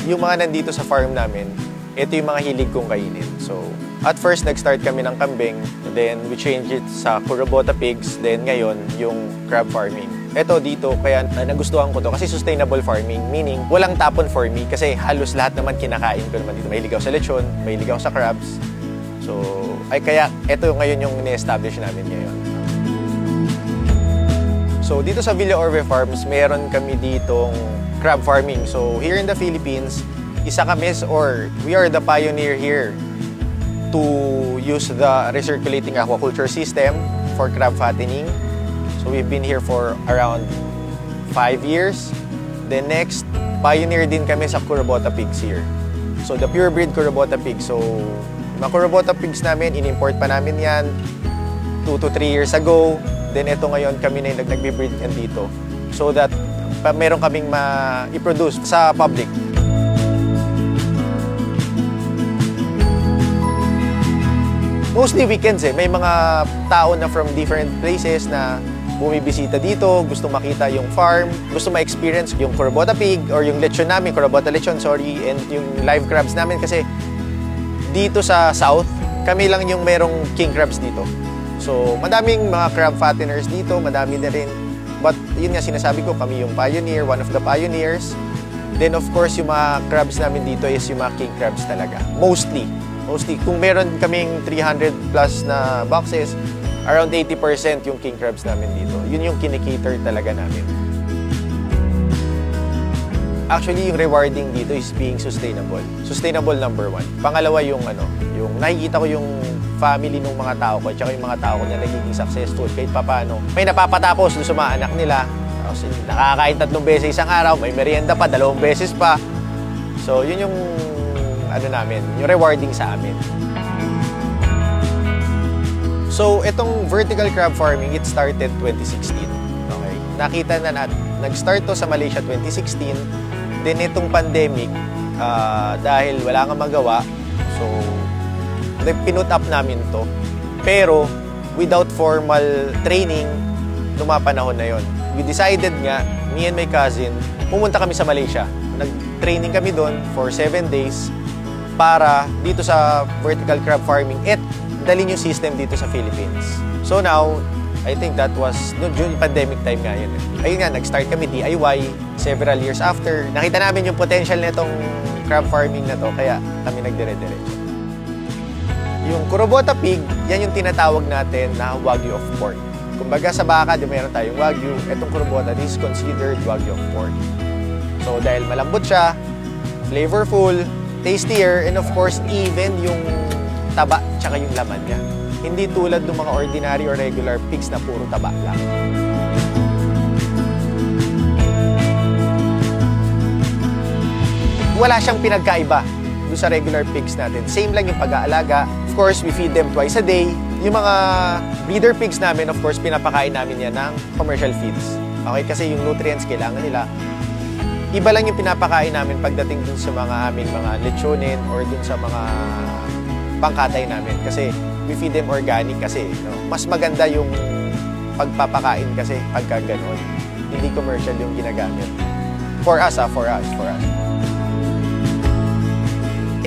yung mga nandito sa farm namin, ito yung mga hilig kong kainin. So, at first, nag-start kami ng kambing. Then, we changed it sa Kurobota pigs. Then, ngayon, yung crab farming. Ito dito, kaya nagustuhan ko to kasi sustainable farming. Meaning, walang tapon for me kasi halos lahat naman kinakain ko naman dito. Mahilig ako sa lechon, mahilig ako sa crabs. So, kaya ito ngayon yung ni-establish namin ngayon. So, dito sa Villa Orbe Farms, meron kami ditong crab farming. So, here in the Philippines, isa kami or we are the pioneer here to use the recirculating aquaculture system for crab fattening. So we've been here for around 5 years. Then next, pioneer din kami sa Kurobota pigs here. So the pure breed Kurobota pigs. So mga Kurobota pigs namin, in-import pa namin yan 2 to 3 years ago. Then ito ngayon kami na yung nag-breed yan dito. So that meron kaming ma-i-produce sa public. Mostly weekends May mga tao na from different places na bumibisita dito, gusto makita yung farm, gusto ma-experience yung Kurobota pig or yung lechon namin, Kurobota lechon, and yung live crabs namin kasi dito sa south, kami lang yung merong king crabs dito. So, madaming mga crab fatteners dito, madami na rin. But yun nga sinasabi ko, kami yung pioneer, one of the pioneers. Then of course, yung mga crabs namin dito is yung mga king crabs talaga. Mostly, kung meron kaming 300 plus na boxes, around 80% yung king crabs namin dito. Yun yung kinikater talaga namin. Actually, yung rewarding dito is being sustainable. Sustainable number 1. Pangalawa yung yung nakikita ko yung family ng mga tao ko, tsaka yung mga tao ko na nagiging successful kahit papaano. May napapatapos doon sa mga anak nila. Tapos nakakain 3 beses isang araw, may merienda pa, 2 beses pa. So, yun yung namin, yung rewarding sa amin. So, itong vertical crab farming, it started 2016. Okay? Nakita na natin, nag-start to sa Malaysia 2016. Then, itong pandemic, dahil wala nga magawa, so, pinut up namin to. Pero, without formal training, nung mga panahon na yon, we decided nga, me and my cousin, pumunta kami sa Malaysia. Nag-training kami doon for 7 days para dito sa vertical crab farming at dalhin yung system dito sa Philippines. So now, I think that was during pandemic time nga yun. Ayun nga, nag-start kami DIY several years after. Nakita namin yung potential nitong crab farming na to, kaya kami nagdire-diretso. Yung Kurobota pig, yan yung tinatawag natin na Wagyu of pork. Kumbaga sa baka, di meron tayong Wagyu. Itong Kurobota, this is considered Wagyu of pork. So dahil malambot siya, flavorful, tastier, and of course, even yung taba tsaka yung laman niya. Hindi tulad ng mga ordinary or regular pigs na puro taba lang. Wala siyang pinagkaiba doon sa regular pigs natin. Same lang yung pag-aalaga. Of course, we feed them twice a day. Yung mga breeder pigs namin, of course, pinapakain namin yan ng commercial feeds. Okay? Kasi yung nutrients kailangan nila. Iba lang yung pinapakain namin pagdating dun sa mga aming mga lechonin or dun sa mga pangkatay namin. Kasi we feed them organic kasi. Mas maganda yung pagpapakain kasi pagka ganon. Hindi commercial yung ginagamit. For us.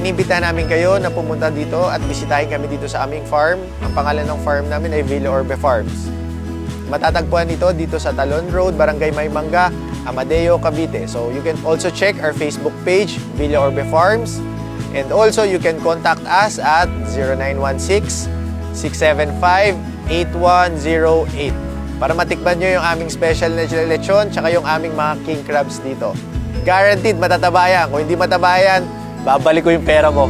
Inimbitahan namin kayo na pumunta dito at bisitahin kami dito sa aming farm. Ang pangalan ng farm namin ay Villa Orbe Farms. Matatagpuan dito sa Talon Road, Barangay Maymangga, Amadeo, Cavite. So you can also check our Facebook page, Villa Orbe Farms. And also you can contact us at 0916-675-8108 para matikman nyo yung aming special na lechon tsaka yung aming mga king crabs dito. Guaranteed matataba yan. Kung hindi mataba yan, babalik ko yung pera mo.